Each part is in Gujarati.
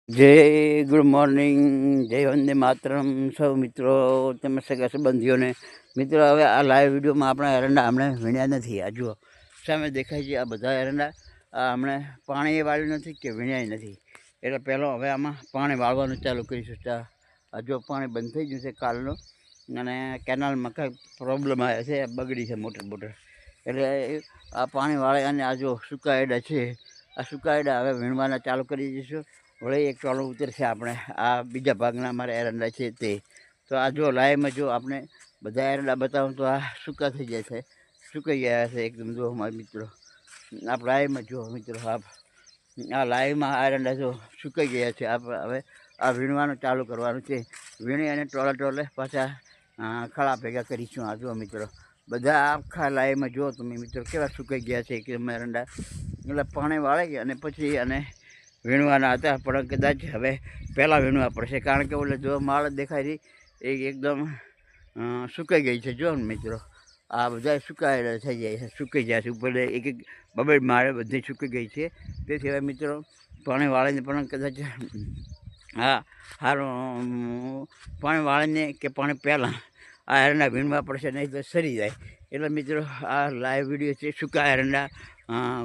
જય ગુડ મોર્નિંગ, જય વંદે માતરમ સૌ મિત્રો, તમે સગા સંબંધીઓને. મિત્રો, હવે આ લાઈવ વિડીયોમાં આપણા એરંડા હમણાં વીણ્યા નથી. આ જુઓ સામે દેખાય છે, આ બધા એરંડા આ હમણાં પાણી વાળ્યું નથી કે વીણ્યા નથી. એટલે પહેલો હવે આમાં પાણી વાળવાનું ચાલુ કરીશું. આ જો પાણી બંધ થઈ ગયું છે કાલનું, અને કેનાલમાં કંઈક પ્રોબ્લેમ આવ્યો છે, બગડી છે મોટર. એટલે આ પાણી વાળે અને આ જો સુકાયેડા છે, આ સુકાયેડા હવે વીણવાના ચાલુ કરી દઈશું. વળી એક ટોલો ઉતરશે આપણે આ બીજા ભાગના અમારા એરંડા છે તે. તો આ જો લાઈવમાં જો આપણે બધા એરંડા બતાવું તો આ સૂકા થઈ જાય છે, સુકાઈ ગયા છે એકદમ. જો મારા મિત્રો, આપ લાઈવમાં જો મિત્રો, આ લાઈવમાં આ એરંડા જો સુકાઈ ગયા છે. આપણે હવે આ વીણવાનું ચાલુ કરવાનું છે. વીણી અને ટોલે પાછા ખળા ભેગા કરીશું. આ જો મિત્રો, બધા આખા લાઈવમાં જો તમે મિત્રો કેવા સુકાઈ ગયા છે એકદમ એરંડા. એટલે પાણી વાળે ગયા અને પછી અને વીણવાના હતા, પણ કદાચ હવે પહેલાં વીણવા પડશે, કારણ કે ઓલે જો માળ દેખાય રહી એ એકદમ સુકાઈ ગઈ છે. જો મિત્રો, આ બધા સુકાયેલા થઈ જાય છે, સુકાઈ જાય છે ઉપર એક બબે માળે બધી સુકાઈ ગઈ છે. તેથી હવે મિત્રો પાણી વાળીને પણ કદાચ સારું પાણી વાળીને કે પાણી પહેલાં આ એરંડા વીણવા પડશે, નહીં તો સરી જાય. એટલે મિત્રો, આ લાઈવ વિડીયો છે. સૂકા એરંડા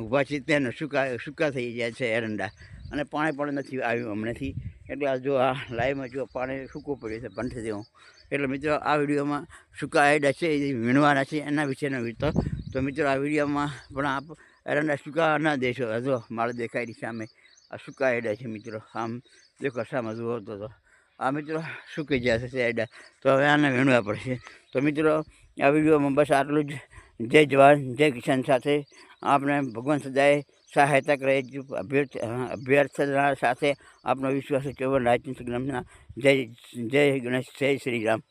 ઊભા છે તેને સૂકા થઈ જાય છે એરંડા, અને પાણી પણ નથી આવ્યું હમણાંથી. એટલે આ જો આ લાઈવમાં જો પાણી સૂકવું પડ્યું છે ભંઠ જેવું. એટલે મિત્રો, આ વિડીયોમાં સૂકા એરંડા છે એ વીણવાના છે, એના વિશેનો વિતો. તો મિત્રો, આ વિડીયોમાં પણ આપ એરંડા સૂકા ના દેશો. જો માળ દેખાય રહી સામે, આ સૂકા એરંડા છે મિત્રો. આમ દેખો સામે જુઓ તો આ મિત્રો સૂકી ગયા છે એરંડા. તો હવે આને વીણવા પડશે. તો મિત્રો, આ વિડીયોમાં બસ આટલું જ. જય જવાન જય કિસાન સાથે આપણે ભગવાન સદાય સહાયતા કરે. અભ્યર્થના સાથે આપનો વિશ્વાસ 54 રાજચંદ્ર ગ્રામના. જય ગણેશ, જય શ્રી રામ.